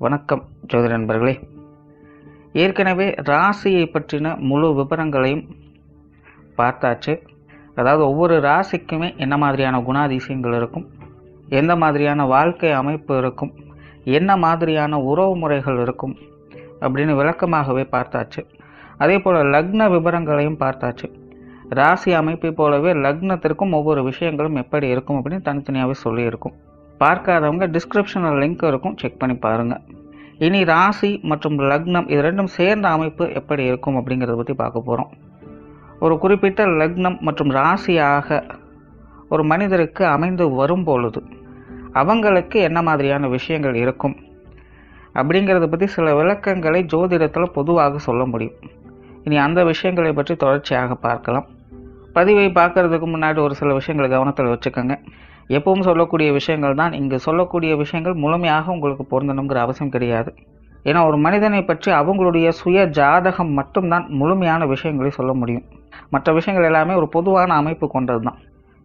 வணக்கம் ஜோதிட நண்பர்களே. ஏற்கனவே ராசியை பற்றின முழு விவரங்களையும் பார்த்தாச்சு. அதாவது ஒவ்வொரு ராசிக்குமே என்ன மாதிரியான குணாதிசயங்கள் இருக்கும், எந்த மாதிரியான வாழ்க்கை அமைப்பு இருக்கும், என்ன மாதிரியான உறவு முறைகள் இருக்கும் அப்படின்னு விளக்கமாகவே பார்த்தாச்சு. அதே போல் லக்ன விவரங்களையும் பார்த்தாச்சு. ராசி அமைப்பை போலவே லக்னத்திற்கும் ஒவ்வொரு விஷயங்களும் எப்படி இருக்கும் அப்படின்னு தனித்தனியாகவே சொல்லியிருக்கும். பார்க்காதவங்க டிஸ்கிரிப்ஷனில் லிங்க் இருக்கும், செக் பண்ணி பாருங்கள். இனி ராசி மற்றும் லக்னம் இது ரெண்டும் சேர்ந்த அமைப்பு எப்படி இருக்கும் அப்படிங்கிறத பற்றி பார்க்க போகிறோம். ஒரு குறிப்பிட்ட லக்னம் மற்றும் ராசியாக ஒரு மனிதருக்கு அமைந்து வரும் பொழுது அவங்களுக்கு என்ன மாதிரியான விஷயங்கள் இருக்கும் அப்படிங்கிறத பற்றி சில விளக்கங்களை ஜோதிடத்தில் பொதுவாக சொல்ல முடியும். இனி அந்த விஷயங்களை பற்றி தொடர்ச்சியாக பார்க்கலாம். பதிவை பார்க்குறதுக்கு முன்னாடி ஒரு சில விஷயங்களை கவனத்தில் வச்சுக்கோங்க. எப்பவும் சொல்லக்கூடிய விஷயங்கள் தான். இங்கு சொல்லக்கூடிய விஷயங்கள் முழுமையாக உங்களுக்கு பொருந்தணுங்கிற அவசியம் கிடையாது. ஏன்னா ஒரு மனிதனை பற்றி அவங்களுடைய சுய ஜாதகம் மட்டும்தான் முழுமையான விஷயங்களை சொல்ல முடியும். மற்ற விஷயங்கள் எல்லாமே ஒரு பொதுவான அமைப்பு கொண்டது தான்.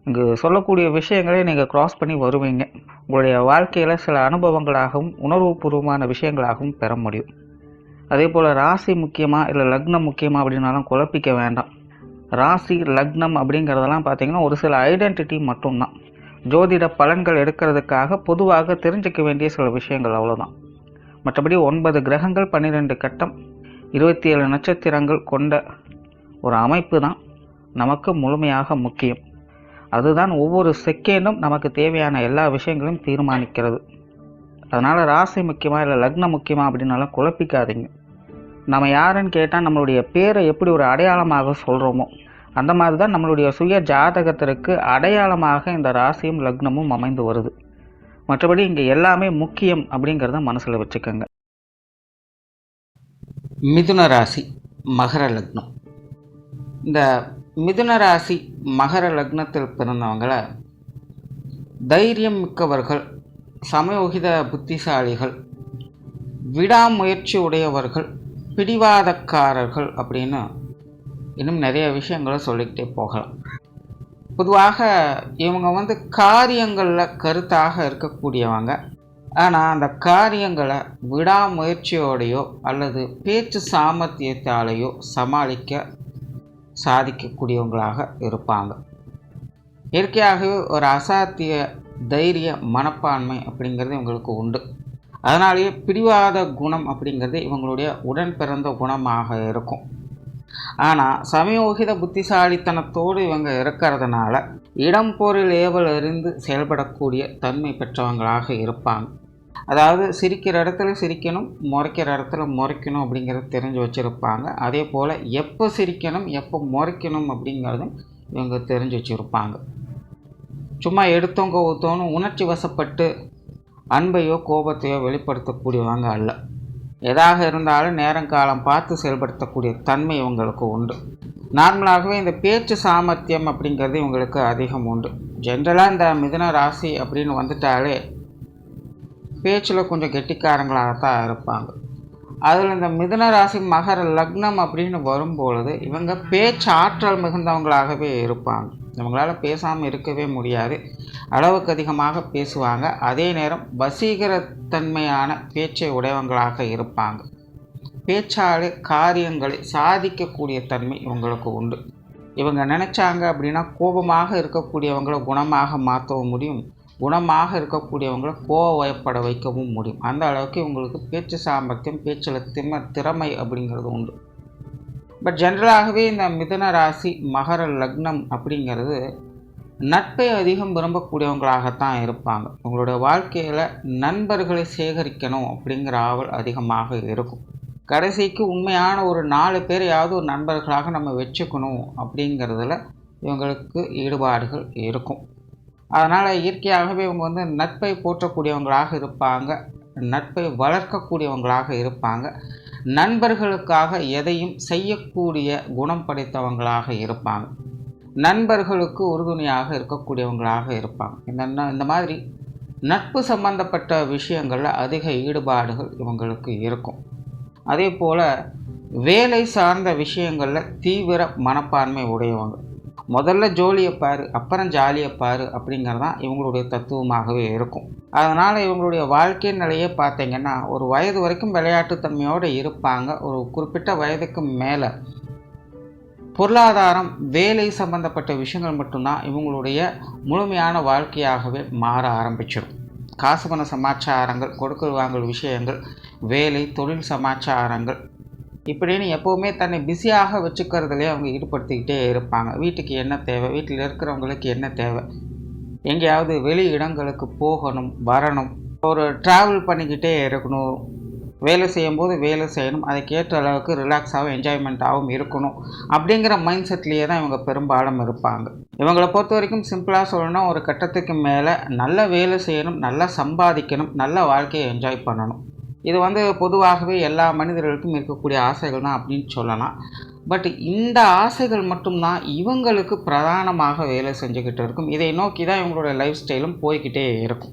இங்கு சொல்லக்கூடிய விஷயங்களை நீங்கள் கிராஸ் பண்ணி வருவீங்க. உங்களுடைய வாழ்க்கையில் சில அனுபவங்களாகவும் உணர்வுபூர்வமான விஷயங்களாகவும் பெற முடியும். அதே போல் ராசி முக்கியமாக இல்லை லக்னம் முக்கியமாக அப்படின்னாலும் குழப்பிக்க வேண்டாம். ராசி லக்னம் அப்படிங்கிறதெல்லாம் பார்த்திங்கன்னா ஒரு சில ஐடென்டிட்டி மட்டும்தான். ஜோதிட பலன்கள் எடுக்கிறதுக்காக பொதுவாக தெரிஞ்சிக்க வேண்டிய சில விஷயங்கள் அவ்வளோதான். மற்றபடி 9 கிரகங்கள் 12 கட்டம் 27 நட்சத்திரங்கள் கொண்ட ஒரு அமைப்பு தான் நமக்கு முழுமையாக முக்கியம். அதுதான் ஒவ்வொரு செகண்டும் நமக்கு தேவையான எல்லா விஷயங்களையும் தீர்மானிக்கிறது. அதனால் ராசி முக்கியமாக இல்லை லக்னம் முக்கியமாக அப்படின்னாலும் குழப்பிக்காதீங்க. நம்ம யாருன்னு கேட்டால் நம்மளுடைய பேரை எப்படி ஒரு அடையாளமாக சொல்கிறோமோ அந்த மாதிரி தான் நம்மளுடைய சுய ஜாதகத்திற்கு அடையாளமாக இந்த ராசியும் லக்னமும் அமைந்து வருது. மற்றபடி இங்கே எல்லாமே முக்கியம் அப்படிங்கிறத மனசில் வச்சுக்கோங்க. மிதுன ராசி மகர லக்னம். இந்த மிதுன ராசி மகர லக்னத்தில் பிறந்தவங்களை தைரியம் மிக்கவர்கள், சமயோகித புத்திசாலிகள், விடாமுயற்சி உடையவர்கள், பிடிவாதக்காரர்கள் அப்படின்னு இன்னும் நிறைய விஷயங்களை சொல்லிக்கிட்டே போகலாம். பொதுவாக இவங்க காரியங்களில் கருத்தாக இருக்கக்கூடியவங்க. ஆனால் அந்த காரியங்களை விடாமுயற்சியோடையோ அல்லது பேச்சு சாமர்த்தியத்தாலேயோ சாதிக்கக்கூடியவங்களாக இருப்பாங்க. இயற்கையாகவே ஒரு அசாத்திய தைரிய மனப்பான்மை அப்படிங்கிறது இவங்களுக்கு உண்டு. அதனாலேயே பிடிவாத குணம் அப்படிங்கிறது இவங்களுடைய உடன் பிறந்த குணமாக இருக்கும். ஆனால் சமயோகித புத்திசாலித்தனத்தோடு இவங்க இருக்கிறதுனால இடம் பொருள் ஏவல் அறிந்து செயல்படக்கூடிய தன்மை பெற்றவங்களாக இருப்பாங்க. அதாவது சிரிக்கிற இடத்துல சிரிக்கணும், முறைக்கிற இடத்துல முறைக்கணும் அப்படிங்கிறத தெரிஞ்சு வச்சுருப்பாங்க. அதே போல் எப்போ சிரிக்கணும் எப்போ முறைக்கணும் அப்படிங்கிறதும் இவங்க தெரிஞ்சு வச்சுருப்பாங்க. சும்மா எடுத்தவங்க ஊற்றோன்னு உணர்ச்சி வசப்பட்டு அன்பையோ கோபத்தையோ வெளிப்படுத்தக்கூடியவங்க அல்ல. எதாக இருந்தாலும் நேரங்காலம் பார்த்து செயல்படுத்தக்கூடிய தன்மை இவங்களுக்கு உண்டு. நார்மலாகவே இந்த பேச்சு சாமர்த்தியம் அப்படிங்கிறது இவங்களுக்கு அதிகம் உண்டு. ஜென்ரலாக இந்த மிதுன ராசி அப்படின்னு வந்துட்டாலே பேச்சில் கொஞ்சம் கெட்டிக்காரங்களாகத்தான் இருப்பாங்க. அதில் இந்த மிதுன ராசி மகர லக்னம் அப்படின்னு வரும்பொழுது இவங்க பேச்சு ஆற்றல் மிகுந்தவங்களாகவே இருப்பாங்க. இவங்களால் பேசாமல் இருக்கவே முடியாது. அளவுக்கு அதிகமாக பேசுவாங்க. அதே நேரம் வசீகரத்தன்மையான பேச்சை உடையவங்களாக இருப்பாங்க. பேச்சாலே காரியங்களை சாதிக்கக்கூடிய தன்மை இவங்களுக்கு உண்டு. இவங்க நினச்சாங்க அப்படின்னா கோபமாக இருக்கக்கூடியவங்களை குணமாக மாற்றவும் முடியும், குணமாக இருக்கக்கூடியவங்களை கோவப்பட வைக்கவும் முடியும். அந்த அளவுக்கு இவங்களுக்கு பேச்சு சாமர்த்தியம், பேச்சில் திறமை அப்படிங்கிறது உண்டு. பட் ஜென்ரலாகவே இந்த மிதுன ராசி மகர லக்னம் அப்படிங்கிறது நட்பை அதிகம் விரும்பக்கூடியவங்களாகத்தான் இருப்பாங்க. உங்களுடைய வாழ்க்கையில் நண்பர்களை சேகரிக்கணும் அப்படிங்கிற ஆவல் அதிகமாக இருக்கும். கடைசிக்கு உண்மையான ஒரு 4 பேரையாவது ஒரு நண்பர்களாக நம்ம வச்சுக்கணும் அப்படிங்கிறதுல இவங்களுக்கு ஈடுபாடுகள் இருக்கும். அதனால் இயற்கையாகவே இவங்க நட்பை போற்றக்கூடியவங்களாக இருப்பாங்க, நட்பை வளர்க்கக்கூடியவங்களாக இருப்பாங்க, நண்பர்களுக்காக எதையும் செய்யக்கூடிய குணம் படைத்தவங்களாக இருப்பாங்க, நண்பர்களுக்கு உறுதுணையாக இருக்கக்கூடியவங்களாக இருப்பாங்க. இந்த மாதிரி நட்பு சம்பந்தப்பட்ட விஷயங்களில் அதிக ஈடுபாடுகள் இவங்களுக்கு இருக்கும். அதே போல் வேலை சார்ந்த விஷயங்களில் தீவிர மனப்பான்மை உடையவங்க. முதல்ல ஜோலியை பாரு அப்புறம் ஜாலியை பாரு அப்படிங்கிறதான் இவங்களுடைய தத்துவமாகவே இருக்கும். அதனால் இவங்களுடைய வாழ்க்கை நிலையை பார்த்தீங்கன்னா ஒரு வயது வரைக்கும் விளையாட்டுத்தன்மையோடு இருப்பாங்க. ஒரு குறிப்பிட்ட வயதுக்கு மேலே பொருளாதாரம் வேலை சம்பந்தப்பட்ட விஷயங்கள் மட்டும்தான் இவங்களுடைய முழுமையான வாழ்க்கையாகவே மாற ஆரம்பிச்சிடும். காசு பண சமாச்சாரங்கள், கொடுக்கல் வாங்கல் விஷயங்கள், வேலை தொழில் சமாச்சாரங்கள் இப்படின்னு எப்போவுமே தன்னை பிஸியாக வச்சுக்கிறதுலே அவங்க ஈடுபடுத்திக்கிட்டே இருப்பாங்க. வீட்டுக்கு என்ன தேவை, வீட்டில் இருக்கிறவங்களுக்கு என்ன தேவை, எங்கேயாவது வெளி இடங்களுக்கு போகணும் வரணும், ஒரு ட்ராவல் பண்ணிக்கிட்டே இருக்கணும், வேலை செய்யும்போது வேலை செய்யணும், அதுக்கேற்ற அளவுக்கு ரிலாக்ஸாகவும் என்ஜாய்மெண்ட்டாகவும் இருக்கணும் அப்படிங்கிற மைண்ட் செட்லேயே தான் இவங்க பெரும்பாலும் இருப்பாங்க. இவங்களை பொறுத்த வரைக்கும் சிம்பிளாக சொல்லணும்னா ஒரு கட்டத்துக்கு மேலே நல்ல வேலை செய்யணும், நல்லா சம்பாதிக்கணும், நல்ல வாழ்க்கையை என்ஜாய் பண்ணணும். இது பொதுவாகவே எல்லா மனிதர்களுக்கும் இருக்கக்கூடிய ஆசைகள் தான் அப்படின்னு சொல்லலாம். பட் இந்த ஆசைகள் மட்டும்தான் இவங்களுக்கு பிரதானமாக வேலை செஞ்சுக்கிட்டு இருக்கும். இதை நோக்கி தான் இவங்களோட லைஃப் ஸ்டைலும் போய்கிட்டே இருக்கும்.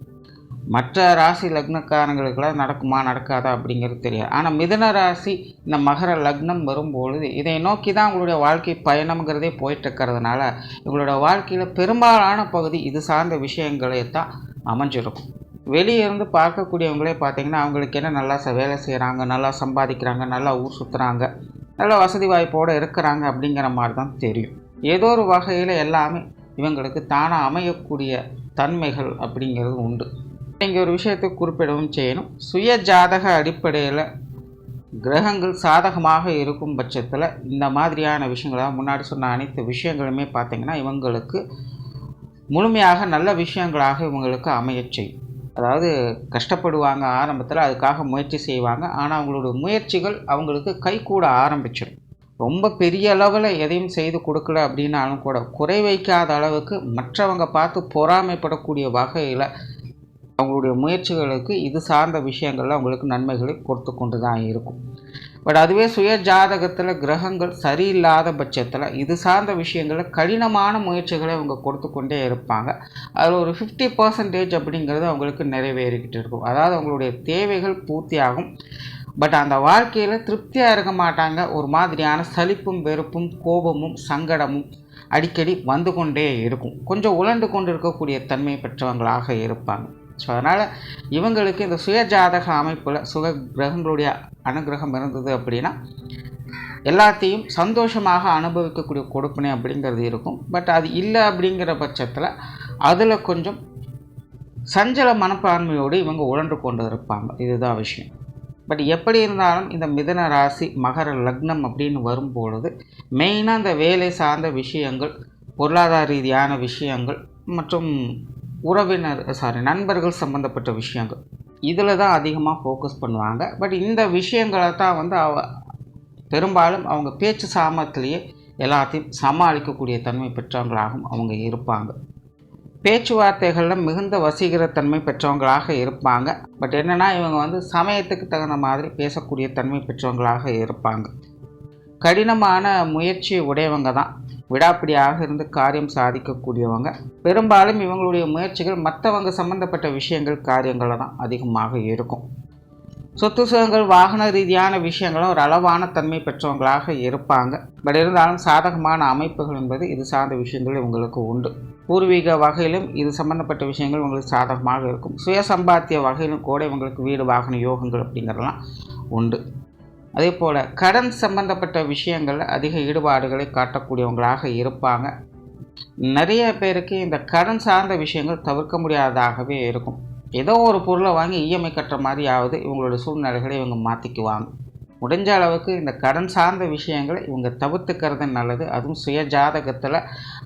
மற்ற ராசி லக்னக்காரங்களுக்கெல்லாம் நடக்குமா நடக்காதா அப்படிங்கிறது தெரியாது. ஆனால் மிதுன ராசி இந்த மகர லக்னம் வரும்பொழுது இதை நோக்கி தான் உங்களுடைய வாழ்க்கை பயணம்ங்கிறதே போயிட்டுருக்கிறதுனால இவங்களோட வாழ்க்கையில் பெரும்பாலான பகுதி இது சார்ந்த விஷயங்களே தான் அமைஞ்சிருக்கும். வெளியே இருந்து பார்க்கக்கூடியவங்களே பார்த்திங்கன்னா அவங்களுக்கு என்ன நல்லா வேலை செய்கிறாங்க, நல்லா சம்பாதிக்கிறாங்க, நல்லா ஊர் சுற்றுறாங்க, நல்ல வசதி வாய்ப்போடு இருக்கிறாங்க அப்படிங்கிற மாதிரி தான் தெரியும். ஏதோ ஒரு வகையில் எல்லாமே இவங்களுக்கு தானாக அமையக்கூடிய தன்மைகள் அப்படிங்கிறது உண்டு. இங்கே ஒரு விஷயத்தை குறிப்பிடவும் செய்யணும். சுய ஜாதக அடிப்படையில் கிரகங்கள் சாதகமாக இருக்கும் பட்சத்தில் இந்த மாதிரியான விஷயங்களாக முன்னாடி சொன்ன அனைத்து விஷயங்களுமே பார்த்திங்கன்னா இவங்களுக்கு முழுமையாக நல்ல விஷயங்களாக இவங்களுக்கு அமையச் செய்யும். அதாவது கஷ்டப்படுவாங்க ஆரம்பத்தில், அதுக்காக முயற்சி செய்வாங்க. ஆனால் அவங்களோட முயற்சிகள் அவங்களுக்கு கைகூட ஆரம்பிச்சிடும். ரொம்ப பெரிய அளவில் எதையும் செய்து கொடுக்கல அப்படின்னாலும் கூட குறை வைக்காத அளவுக்கு மற்றவங்க பார்த்து பொறாமைப்படக்கூடிய வகையில் அவங்களுடைய முயற்சிகளுக்கு இது சார்ந்த விஷயங்கள்ல அவங்களுக்கு நன்மைகளை கொடுத்து கொண்டு தான் இருக்கும். பட் அதுவே சுய ஜாதகத்தில் கிரகங்கள் சரியில்லாத பட்சத்தில் இது சார்ந்த விஷயங்களில் கடினமான முயற்சிகளை அவங்க கொடுத்து கொண்டே இருப்பாங்க. அதில் ஒரு 50% அப்படிங்கிறது அவங்களுக்கு நிறைவேறிக்கிட்டு இருக்கும். அதாவது அவங்களுடைய தேவைகள் பூர்த்தியாகும். பட் அந்த வாழ்க்கையில் திருப்தியாக இருக்க மாட்டாங்க. ஒரு மாதிரியான சலிப்பும் வெறுப்பும் கோபமும் சங்கடமும் அடிக்கடி வந்து கொண்டே இருக்கும். கொஞ்சம் உழண்டு கொண்டு இருக்கக்கூடிய தன்மை பெற்றவங்களாக இருப்பாங்க. ஸோ அதனால் இவங்களுக்கு இந்த சுய ஜாதக அமைப்பில் கிரகங்களுடைய அனுகிரகம் இருந்தது அப்படின்னா எல்லாத்தையும் சந்தோஷமாக அனுபவிக்கக்கூடிய கொடுப்பினை அப்படிங்கிறது இருக்கும். பட் அது இல்லை அப்படிங்கிற பட்சத்தில் அதில் கொஞ்சம் சஞ்சல மனப்பான்மையோடு இவங்க உழன்று கொண்டு இருப்பாங்க. இதுதான் விஷயம். பட் எப்படி இருந்தாலும் இந்த மிதுன ராசி மகர லக்னம் அப்படின்னு வரும்பொழுது மெயினாக இந்த வேலை சார்ந்த விஷயங்கள், பொருளாதார ரீதியான விஷயங்கள் மற்றும் நண்பர்கள் சம்மந்தப்பட்ட விஷயங்கள் இதில் தான் அதிகமாக ஃபோக்கஸ் பண்ணுவாங்க. பட் இந்த விஷயங்களை தான் பெரும்பாலும் அவங்க பேச்சு சாமர்த்திலேயே எல்லாத்தையும் சமாளிக்கக்கூடிய தன்மை பெற்றவங்களாகவும் அவங்க இருப்பாங்க. பேச்சுவார்த்தைகளில் மிகுந்த வசீகரத்தன்மை பெற்றவங்களாக இருப்பாங்க. பட் என்னென்னா இவங்க சமயத்துக்கு தகுந்த மாதிரி பேசக்கூடிய தன்மை பெற்றவங்களாக இருப்பாங்க. கடினமான முயற்சி உடையவங்க தான், விடாப்பிடியாக இருந்து காரியம் சாதிக்கக்கூடியவங்க. பெரும்பாலும் இவங்களுடைய முயற்சிகள் மற்றவங்க சம்பந்தப்பட்ட விஷயங்கள் காரியங்களில் தான் அதிகமாக இருக்கும். சொத்து சுகங்கள் வாகன ரீதியான விஷயங்களும் ஒரு அளவான தன்மை பெற்றவங்களாக இருப்பாங்க. பட் இருந்தாலும் சாதகமான அமைப்புகள் என்பது இது சார்ந்த விஷயங்கள் இவங்களுக்கு உண்டு. பூர்வீக வகையிலும் இது சம்பந்தப்பட்ட விஷயங்கள் இவங்களுக்கு சாதகமாக இருக்கும். சுய சம்பாத்திய வகையிலும் கூட இவங்களுக்கு வீடு வாகன யோகங்கள் அப்படிங்கிறதெல்லாம் உண்டு. அதே போல் கடன் சம்பந்தப்பட்ட விஷயங்களில் அதிக ஈடுபாடுகளை காட்டக்கூடியவங்களாக இருப்பாங்க. நிறைய பேருக்கு இந்த கடன் சார்ந்த விஷயங்கள் தவிர்க்க முடியாததாகவே இருக்கும். ஏதோ ஒரு பொருளை வாங்கி இஎம்ஐ கட்டுற மாதிரியாவது இவங்களோட சூழ்நிலைகளை இவங்க மாற்றிக்குவாங்க. முடிஞ்ச அளவுக்கு இந்த கடன் சார்ந்த விஷயங்களை இவங்க தவிர்த்துக்கிறது நல்லது. அதுவும் சுய ஜாதகத்தில்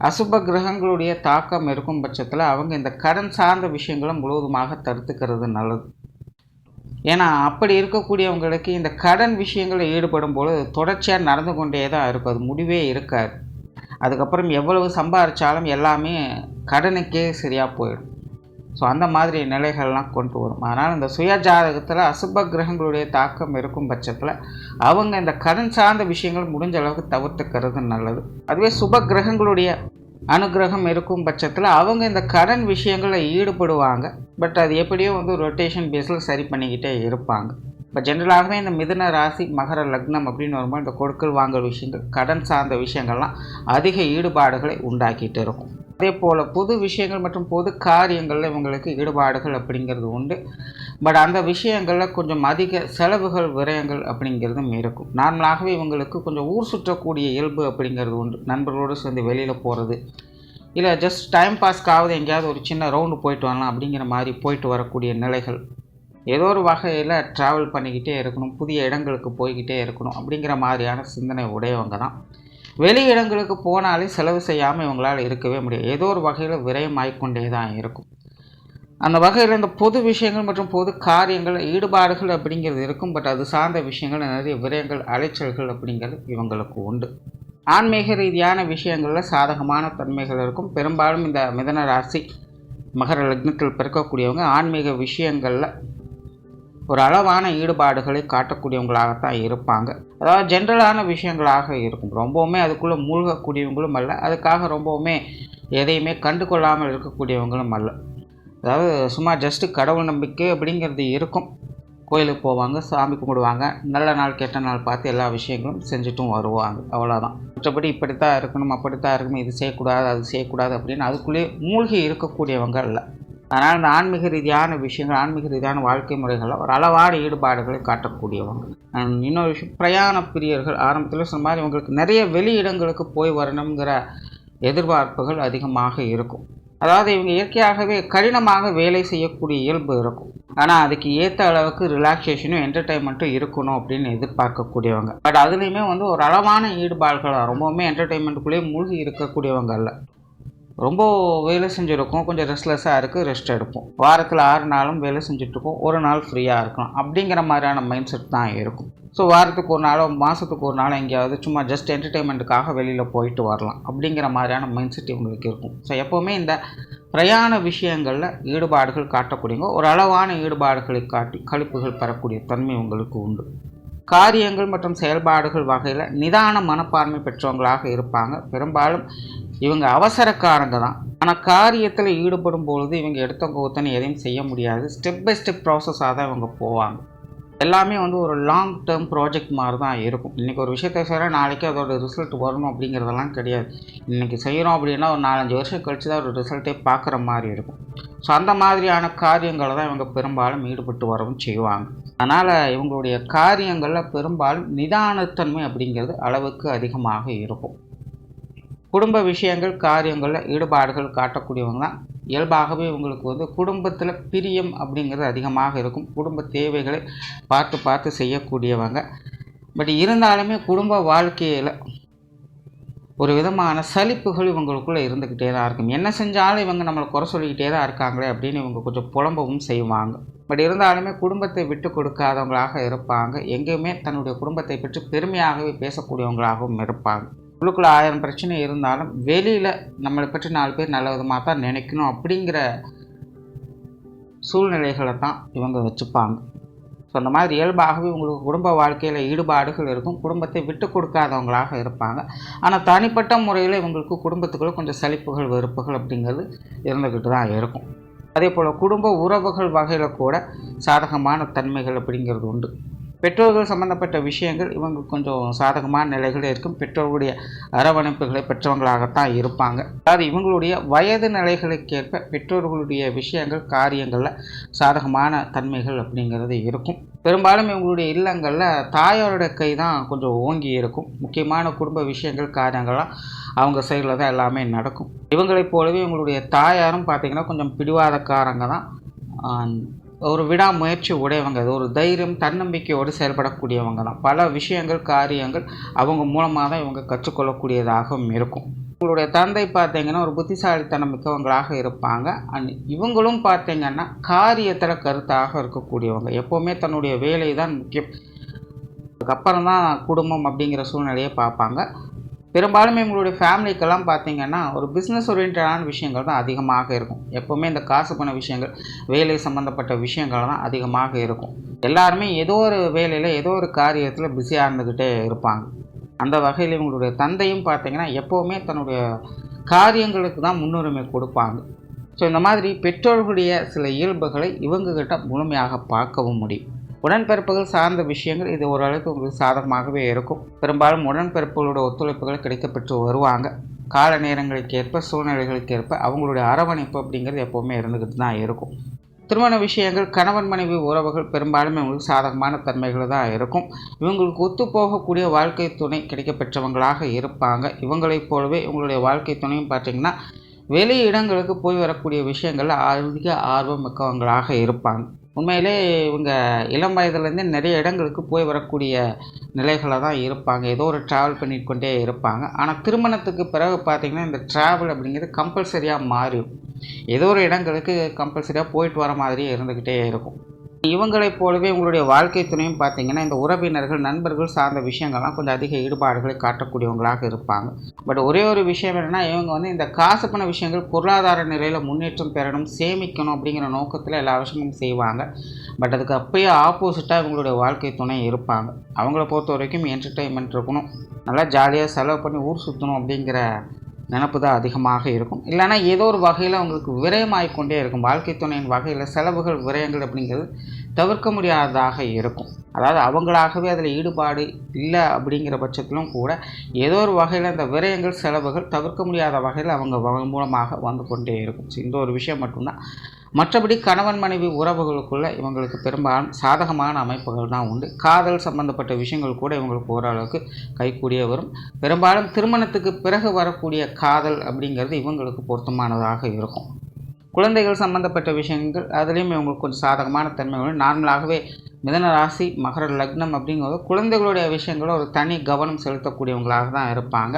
அசுப கிரகங்களுடைய தாக்கம் இருக்கும் பட்சத்தில் அவங்க இந்த கடன் சார்ந்த விஷயங்களை முழுவதுமாக தடுத்துக்கிறது நல்லது. ஏன்னா அப்படி இருக்கக்கூடியவங்களுக்கு இந்த கடன் விஷயங்களில் ஈடுபடும் பொழுது தொடர்ச்சியாக நடந்து கொண்டே தான் இருக்கும். அது முடிவே இருக்காது. அதுக்கப்புறம் எவ்வளவு சம்பாதிச்சாலும் எல்லாமே கடனுக்கே சரியாக போயிடும். ஸோ அந்த மாதிரி நிலைகள்லாம் கொண்டு வரும். அதனால் இந்த சுய ஜாதகத்தில் அசுப கிரகங்களுடைய தாக்கம் இருக்கும் பட்சத்தில் அவங்க இந்த கடன் சார்ந்த விஷயங்கள் முடிஞ்ச அளவுக்கு தவிர்த்துக்கிறது நல்லது. அதுவே சுப கிரகங்களுடைய அனுகிரகம் இருக்கும் பட்சத்தில் அவங்க இந்த கடன் விஷயங்களில் ஈடுபடுவாங்க. பட் அது எப்படியோ ரொட்டேஷன் பேஸில் சரி பண்ணிக்கிட்டே இருப்பாங்க. இப்போ ஜென்ரலாகவே இந்த மிதுன ராசி மகர லக்னம் அப்படின்னு வரும்போது இந்த கொடுக்கல் வாங்கல் விஷயங்கள், கடன் சார்ந்த விஷயங்கள்லாம் அதிக ஈடுபாடுகளை உண்டாக்கிட்டு இருக்கும். அதே போல் பொது விஷயங்கள் மற்றும் பொது காரியங்களில் இவங்களுக்கு ஈடுபாடுகள் அப்படிங்கிறது உண்டு. பட் அந்த விஷயங்களில் கொஞ்சம் அதிக செலவுகள் விரயங்கள் அப்படிங்கிறதும் இருக்கும். நார்மலாகவே இவங்களுக்கு கொஞ்சம் ஊர் சுற்றக்கூடிய இயல்பு அப்படிங்கிறது உண்டு. நண்பர்களோடு சேர்ந்து வெளியில் போகிறது, இல்லை ஜஸ்ட் டைம் பாஸ்க்காவது எங்கேயாவது ஒரு சின்ன ரவுண்டு போயிட்டு வரலாம் அப்படிங்கிற மாதிரி போயிட்டு வரக்கூடிய நிலைகள், ஏதோ ஒரு வகையில் ட்ராவல் பண்ணிக்கிட்டே இருக்கணும், புதிய இடங்களுக்கு போய்கிட்டே இருக்கணும் அப்படிங்கிற மாதிரியான சிந்தனை உடையவங்க தான். வெளி இடங்களுக்கு போனாலே செலவு செய்யாமல் இவங்களால் இருக்கவே முடியாது. ஏதோ ஒரு வகையில் விரயம் ஆகிக்கொண்டே தான் இருக்கும். அந்த வகையில் இந்த பொது விஷயங்கள் மற்றும் பொது காரியங்கள் ஈடுபாடுகள் அப்படிங்கிறது இருக்கும். பட் அது சார்ந்த விஷயங்கள் நிறைய விரயங்கள், அலைச்சல்கள் அப்படிங்கிறது இவங்களுக்கு உண்டு. ஆன்மீக ரீதியான விஷயங்களில் சாதகமான தன்மைகள் இருக்கும். பெரும்பாலும் இந்த மிதுன ராசி மகர லக்னத்தில் பிறக்கக்கூடியவங்க ஆன்மீக விஷயங்களில் ஒரு அளவான ஈடுபாடுகளை காட்டக்கூடியவங்களாகத்தான் இருப்பாங்க. அதாவது ஜென்ரலான விஷயங்களாக இருக்கும். ரொம்பவுமே அதுக்குள்ளே மூழ்கக்கூடியவங்களும் அல்ல, அதுக்காக ரொம்பவுமே எதையுமே கண்டு கொள்ளாமல் இருக்கக்கூடியவங்களும் அல்ல. அதாவது சும்மா ஜஸ்ட்டு கடவுள் நம்பிக்கை அப்படிங்கிறது இருக்கும். கோயிலுக்கு போவாங்க, சாமி கும்பிடுவாங்க, நல்ல நாள் கெட்ட நாள் பார்த்து எல்லா விஷயங்களும் செஞ்சுட்டும் வருவாங்க, அவ்வளோதான். மற்றபடி இப்படித்தான் இருக்கணும், அப்படித்தான் இருக்கணும், இது செய்யக்கூடாது, அது செய்யக்கூடாது அப்படின்னு அதுக்குள்ளேயே மூழ்கி இருக்கக்கூடியவங்க இல்லை. அதனால் இந்த ஆன்மீக ரீதியான விஷயங்கள், ஆன்மீக ரீதியான வாழ்க்கை முறைகளில் ஒரு அளவான ஈடுபாடுகளை காட்டக்கூடியவங்க. இன்னொரு விஷயம், பிரயாண பிரியர்கள். ஆரம்பத்தில் சொன்ன மாதிரி இவங்களுக்கு நிறைய வெளி இடங்களுக்கு போய் வரணுங்கிற எதிர்பார்ப்புகள் அதிகமாக இருக்கும். அதாவது இவங்க இயற்கையாகவே கடினமாக வேலை செய்யக்கூடிய இயல்பு இருக்கும். ஆனால் அதுக்கு ஏற்ற அளவுக்கு ரிலாக்ஸேஷனும் என்டர்டெயின்மெண்ட்டும் இருக்கணும் அப்படின்னு எதிர்பார்க்கக்கூடியவங்க. பட் அதுலேயுமே ஒரு அளவான ஈடுபாடுகள், ரொம்பவுமே என்டர்டெயின்மெண்ட்டுக்குள்ளேயே மூழ்கி இருக்கக்கூடியவங்க அல்ல. ரொம்ப வேலை செஞ்சுருக்கோம், கொஞ்சம் ரெஸ்ட்லெஸ்ஸாக இருக்குது, ரெஸ்ட் எடுப்போம். வாரத்தில் 6 நாளும் வேலை செஞ்சுட்ருக்கோம், ஒரு நாள் ஃப்ரீயாக இருக்கலாம் அப்படிங்கிற மாதிரியான மைண்ட் செட் தான் இருக்கும். ஸோ வாரத்துக்கு ஒரு நாளோ மாதத்துக்கு ஒரு நாளோ எங்கேயாவது சும்மா ஜஸ்ட் என்டர்டெயின்மெண்ட்டுக்காக வெளியில் போயிட்டு வரலாம் அப்படிங்கிற மாதிரியான மைண்ட் செட் இவங்களுக்கு இருக்கும். ஸோ எப்போவுமே இந்த பிரயாண விஷயங்களில் ஈடுபாடுகள் காட்டக்கூடியவங்க ஒரு அளவான ஈடுபாடுகளை காட்டி கழிப்புகள் பெறக்கூடிய தன்மை உங்களுக்கு உண்டு. காரியங்கள் மற்றும் செயல்பாடுகள் வகையில் நிதான மனப்பான்மை பெற்றவங்களாக இருப்பாங்க. பெரும்பாலும் இவங்க அவசரக்காரங்க தான். ஆனால் காரியத்தில் ஈடுபடும் பொழுது இவங்க எடுத்த கோத்தனை எதையும் செய்ய முடியாது. ஸ்டெப் பை ஸ்டெப் ப்ராசஸாக தான் இவங்க போவாங்க. எல்லாமே ஒரு லாங் டேர்ம் ப்ராஜெக்ட் மாதிரி தான் இருக்கும். இன்றைக்கி ஒரு விஷயத்தை செய்கிறோம், நாளைக்கு அதோட ரிசல்ட் வரணும் அப்படிங்கிறதெல்லாம் கிடையாது. இன்றைக்கி செய்கிறோம் அப்படின்னா ஒரு 4-5 வருஷம் கழித்து தான் ஒரு ரிசல்ட்டே பார்க்குற மாதிரி இருக்கும். ஸோ அந்த மாதிரியான காரியங்களை தான் இவங்க பெரும்பாலும் ஈடுபட்டு வரவும் செய்வாங்க. அதனால் இவங்களுடைய காரியங்களில் பெரும்பாலும் நிதானத்தன்மை அப்படிங்கிறது அளவுக்கு அதிகமாக இருக்கும். குடும்ப விஷயங்கள், காரியங்களில் ஈடுபாடுகள் காட்டக்கூடியவங்க தான். இயல்பாகவே இவங்களுக்கு குடும்பத்தில் பிரியம் அப்படிங்கிறது அதிகமாக இருக்கும். குடும்ப தேவைகளை பார்த்து பார்த்து செய்யக்கூடியவங்க. பட் இருந்தாலுமே குடும்ப வாழ்க்கையில் ஒரு விதமான சலிப்புகள் இவங்களுக்குள்ளே இருந்துக்கிட்டே தான் இருக்கும். என்ன செஞ்சாலும் இவங்க நம்மளை குறை சொல்லிக்கிட்டே தான் இருக்காங்களே அப்படின்னு இவங்க கொஞ்சம் புலம்பவும் செய்வாங்க. பட் இருந்தாலுமே குடும்பத்தை விட்டு கொடுக்காதவங்களாக இருப்பாங்க. எங்கேயுமே தன்னுடைய குடும்பத்தை பற்றி பெருமையாகவே பேசக்கூடியவங்களாகவும் இருப்பாங்க. உள்ளுக்குள்ளே 1000 பிரச்சனை இருந்தாலும் வெளியில் நம்மளை பற்றி 4 பேர் நல்ல விதமாக தான் நினைக்கணும் அப்படிங்கிற சூழ்நிலைகளை தான் இவங்க வச்சுப்பாங்க. ஸோ அந்த மாதிரி இயல்பாகவே உங்களுக்கு குடும்ப வாழ்க்கையில் ஈடுபாடுகள் இருக்கும். குடும்பத்தை விட்டு கொடுக்காதவங்களாக இருப்பாங்க. ஆனால் தனிப்பட்ட முறையில் இவங்களுக்கு குடும்பத்துக்குள்ளே கொஞ்சம் சலிப்புகள், வெறுப்புகள் அப்படிங்கிறது இருந்துக்கிட்டு தான் இருக்கும். அதே போல் குடும்ப உறவுகள் வகையில் கூட சாதகமான தன்மைகள் அப்படிங்கிறது உண்டு. பெற்றோர்கள் சம்பந்தப்பட்ட விஷயங்கள் இவங்க கொஞ்சம் சாதகமான நிலைகளே இருக்கும். பெற்றோர்களுடைய அரவணைப்புகளை பெற்றவங்களாகத்தான் இருப்பாங்க. அதாவது இவங்களுடைய வயது நிலைகளுக்கேற்ப பெற்றோர்களுடைய விஷயங்கள், காரியங்களில் சாதகமான தன்மைகள் அப்படிங்கிறது இருக்கும். பெரும்பாலும் இவங்களுடைய இல்லங்களில் தாயாரோட கை தான் கொஞ்சம் ஓங்கி இருக்கும். முக்கியமான குடும்ப விஷயங்கள், காரியங்கள்லாம் அவங்க சைடில் தான் எல்லாமே நடக்கும். இவங்களைப் போலவே இவங்களுடைய தாயாரும் பார்த்திங்கன்னா கொஞ்சம் பிடிவாதக்காரங்க தான். ஒரு விடாமுயற்சி உடையவங்க, ஒரு தைரியம், தன்னம்பிக்கையோடு செயல்படக்கூடியவங்க தான். பல விஷயங்கள், காரியங்கள் அவங்க மூலமாக தான் இவங்க கற்றுக்கொள்ளக்கூடியதாகவும் இருக்கும். இவங்களுடைய தந்தை பார்த்திங்கன்னா ஒரு புத்திசாலித்தனம் மிக்கவங்களாக இருப்பாங்க. அண்ட் இவங்களும் பார்த்திங்கன்னா காரியத்தில் கருத்தாக இருக்கக்கூடியவங்க. எப்போவுமே தன்னுடைய வேலை தான் முக்கியம், அதுக்கப்புறம் தான் குடும்பம் அப்படிங்கிற சூழ்நிலையை பார்ப்பாங்க. பெரும்பாலும் எங்களுடைய ஃபேமிலிக்கெல்லாம் பார்த்திங்கன்னா ஒரு பிஸ்னஸ் ஓரியன்டான விஷயங்கள் தான் அதிகமாக இருக்கும். எப்போவுமே இந்த காசு பண விஷயங்கள், வேலை சம்மந்தப்பட்ட விஷயங்கள் தான் அதிகமாக இருக்கும். எல்லாருமே ஏதோ ஒரு வேலையில், ஏதோ ஒரு காரியத்தில் பிஸியாக இருந்துக்கிட்டே இருப்பாங்க. அந்த வகையில் இவங்களுடைய தந்தையும் பார்த்திங்கன்னா எப்போவுமே தன்னுடைய காரியங்களுக்கு தான் முன்னுரிமை கொடுப்பாங்க. ஸோ இந்த மாதிரி பெற்றோர்களுடைய சில இயல்புகளை இவங்ககிட்ட முழுமையாக பார்க்கவும் முடியும். உடன்பிறப்புகள் சார்ந்த விஷயங்கள் இது ஓரளவுக்கு உங்களுக்கு சாதகமாகவே இருக்கும். பெரும்பாலும் உடன்பிறப்புகளோட ஒத்துழைப்புகள் கிடைக்கப்பெற்று வருவாங்க. கால நேரங்களுக்கு ஏற்ப சூழ்நிலைகளுக்கு ஏற்ப அவங்களுடைய அரவணைப்பு அப்படிங்கிறது எப்போவுமே இருந்துக்கிட்டு தான் இருக்கும். திருமண விஷயங்கள், கணவன் மனைவி உறவுகள் பெரும்பாலும் இவங்களுக்கு சாதகமான தன்மைகள் தான் இருக்கும். இவங்களுக்கு ஒத்துப்போகக்கூடிய வாழ்க்கை துணை கிடைக்கப்பெற்றவங்களாக இருப்பாங்க. இவங்களைப் போலவே இவங்களுடைய வாழ்க்கை துணையும் பார்த்திங்கன்னா வெளி இடங்களுக்கு போய் வரக்கூடிய விஷயங்களில் அதிக ஆர்வம் மிக்கவங்களாக இருப்பாங்க. உண்மையிலே இவங்க இளம் வயதுலேருந்தே நிறைய இடங்களுக்கு போய் வரக்கூடிய நிலைகளில் தான் இருப்பாங்க. ஏதோ ஒரு ட்ராவல் பண்ணிட்டு கொண்டே இருப்பாங்க. ஆனால் திருமணத்துக்கு பிறகு பார்த்திங்கன்னா இந்த ட்ராவல் அப்படிங்கிறது கம்பல்சரியாக மாறிடும். ஏதோ ஒரு இடங்களுக்கு கம்பல்சரியாக போயிட்டு வர மாதிரியே இருந்துக்கிட்டே இருக்கும். இவங்களைப் போலவே உங்களுடைய வாழ்க்கை துணையும் பார்த்திங்கன்னா இந்த உறவினர்கள், நண்பர்கள் சார்ந்த விஷயங்கள்லாம் கொஞ்சம் அதிக ஈடுபாடுகளை காட்டக்கூடியவங்களாக இருப்பாங்க. பட் ஒரே ஒரு விஷயம் என்னென்னா, இவங்க இந்த காசு பண விஷயங்கள், பொருளாதார நிலையில் முன்னேற்றம் பெறணும், சேமிக்கணும் அப்படிங்கிற நோக்கத்தில் எல்லா விஷயமும் செய்வாங்க. பட் அதுக்கு அப்படியே ஆப்போசிட்டாக இவங்களுடைய வாழ்க்கை துணை இருப்பாங்க. அவங்கள பொறுத்த வரைக்கும் என்டர்டெயின்மெண்ட் இருக்கணும், நல்லா ஜாலியாக செலவு பண்ணி ஊர் சுற்றணும் அப்படிங்கிற நினப்பு தான் அதிகமாக இருக்கும். இல்லைனா ஏதோ ஒரு வகையில் அவங்களுக்கு விரயமாகிக்கொண்டே இருக்கும். வாழ்க்கை துணையின் வகையில் செலவுகள், விரயங்கள் அப்படிங்கிறது தவிர்க்க முடியாததாக இருக்கும். அதாவது அவங்களாகவே அதில் ஈடுபாடு இல்லை அப்படிங்கிற பட்சத்திலும் கூட ஏதோ ஒரு வகையில் அந்த விரயங்கள், செலவுகள் தவிர்க்க முடியாத வகையில் அவங்க மூலமாக வந்து கொண்டே இருக்கும். இந்த ஒரு விஷயம் மட்டும்தான். மற்றபடி கணவன் மனைவி உறவுகளுக்குள்ள இவங்களுக்கு பெரும்பாலும் சாதகமான அமைப்புகள் தான் உண்டு. காதல் சம்பந்தப்பட்ட விஷயங்கள் கூட இவங்களுக்கு ஓரளவுக்கு கைகூடிய வரும். பெரும்பாலும் திருமணத்துக்கு பிறகு வரக்கூடிய காதல் அப்படிங்கிறது இவங்களுக்கு பொருத்தமானதாக இருக்கும். குழந்தைகள் சம்பந்தப்பட்ட விஷயங்கள் அதுலேயும் இவங்களுக்கு கொஞ்சம் சாதகமான தன்மைகள். நார்மலாகவே மிதன ராசி, மகர லக்னம் அப்படிங்கிறது குழந்தைகளுடைய விஷயங்களும் ஒரு தனி கவனம் செலுத்தக்கூடியவங்களாக தான் இருப்பாங்க.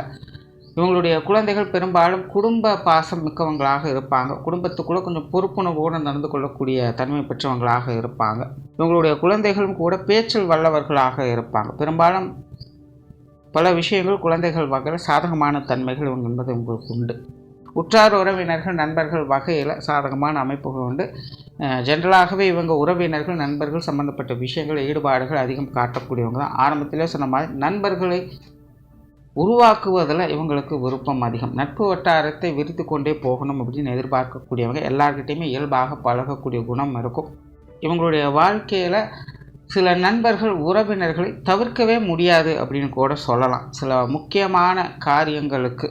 இவங்களுடைய குழந்தைகள் பெரும்பாலும் குடும்ப பாசம் மிக்கவங்களாக இருப்பாங்க. குடும்பத்துக்குள்ளே கொஞ்சம் பொறுப்புணர்வோடு நடந்து கொள்ளக்கூடிய தன்மை பெற்றவங்களாக இருப்பாங்க. இவங்களுடைய குழந்தைகளும் கூட பேச்சில் வல்லவர்களாக இருப்பாங்க. பெரும்பாலும் பல விஷயங்கள் குழந்தைகள் வகையில் சாதகமான தன்மைகள் இவங்க என்பது உங்களுக்கு உண்டு. உற்றார் உறவினர்கள், நண்பர்கள் வகையில் சாதகமான அமைப்புகள் உண்டு. ஜென்ரலாகவே இவங்க உறவினர்கள், நண்பர்கள் சம்மந்தப்பட்ட விஷயங்கள் ஈடுபாடுகள் அதிகம் காட்டக்கூடியவங்க தான். ஆரம்பத்திலே சொன்ன மாதிரி நண்பர்களை உருவாக்குவதில் இவங்களுக்கு விருப்பம் அதிகம். நட்பு வட்டாரத்தை விரித்து கொண்டே போகணும் அப்படின்னு எதிர்பார்க்கக்கூடியவங்க. எல்லார்கிட்டையுமே இயல்பாக பழகக்கூடிய குணம் இருக்கும். இவங்களுடைய வாழ்க்கையில் சில நண்பர்கள், உறவினர்களை தவிர்க்கவே முடியாது அப்படின்னு கூட சொல்லலாம். சில முக்கியமான காரியங்களுக்கு,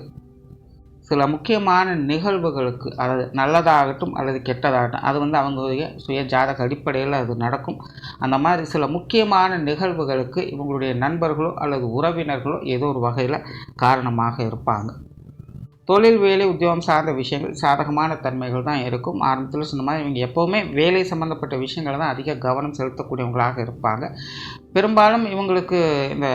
சில முக்கியமான நிகழ்வுகளுக்கு, அதாவது நல்லதாகட்டும் அல்லது கெட்டதாகட்டும், அது அவங்களுடைய சுய ஜாதக அடிப்படையில் அது நடக்கும். அந்த மாதிரி சில முக்கியமான நிகழ்வுகளுக்கு இவங்களுடைய நண்பர்களோ அல்லது உறவினர்களோ ஏதோ ஒரு வகையில் காரணமாக இருப்பாங்க. தொழில், வேலை, உத்தியோகம் சார்ந்த விஷயங்கள் சாதகமான தன்மைகள் தான் இருக்கும். ஆரம்பத்தில் சொன்ன மாதிரி இவங்க எப்போவுமே வேலை சம்மந்தப்பட்ட விஷயங்களை தான் அதிக கவனம் செலுத்தக்கூடியவங்களாக இருப்பாங்க. பெரும்பாலும் இவங்களுக்கு இந்த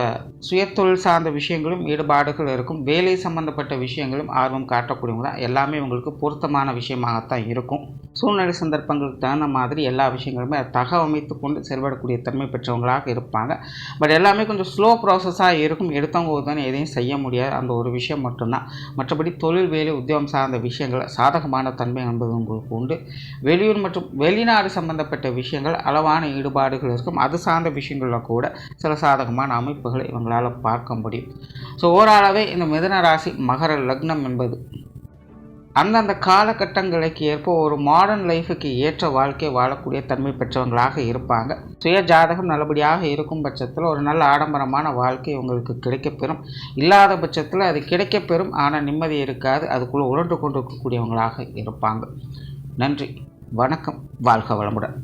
சுயத்தொழில் சார்ந்த விஷயங்களும் ஈடுபாடுகள் இருக்கும். வேலை சம்பந்தப்பட்ட விஷயங்களும் ஆர்வம் காட்டக்கூடியவங்க தான். எல்லாமே இவங்களுக்கு பொருத்தமான விஷயமாகத்தான் இருக்கும். சூழ்நிலை சந்தர்ப்பங்களுக்கு தகுந்த மாதிரி எல்லா விஷயங்களுமே தகவமைத்து கொண்டு செயல்படக்கூடிய தன்மை பெற்றவங்களாக இருப்பாங்க. பட் எல்லாமே கொஞ்சம் ஸ்லோ ப்ராசஸாக இருக்கும். எடுத்தவங்க தானே எதையும் செய்ய முடியாது, அந்த ஒரு விஷயம் மட்டும்தான். மற்றபடி தொழில், வேலை, உத்தியோகம் சார்ந்த விஷயங்கள் சாதகமான தன்மை என்பது உங்களுக்கு உண்டு. வெளியூர் மற்றும் வெளிநாடு சம்பந்தப்பட்ட விஷயங்கள் அளவான ஈடுபாடுகள் இருக்கும். அது சார்ந்த விஷயங்களில் கூட சில சாதகமான அமைப்புகளை இவங்களால் பார்க்க முடியும். ஸோ ஓவராலாகவே இந்த மிதுன ராசி, மகர லக்னம் என்பது அந்தந்த காலகட்டங்களுக்கு ஏற்ப ஒரு மாடர்ன் லைஃபுக்கு ஏற்ற வாழ்க்கை வாழக்கூடிய தன்மை பெற்றவங்களாக இருப்பாங்க. சுய ஜாதகம் நல்லபடியாக இருக்கும் பட்சத்தில் ஒரு நல்ல ஆடம்பரமான வாழ்க்கை உங்களுக்கு கிடைக்கப்பெறும். இல்லாத பட்சத்தில் அது கிடைக்கப்பெறும், ஆனால் நிம்மதி இருக்காது. அதுக்குள்ளே உருண்டு கொண்டு இருக்கக்கூடியவங்களாக இருப்பாங்க. நன்றி, வணக்கம், வாழ்க வளமுடன்.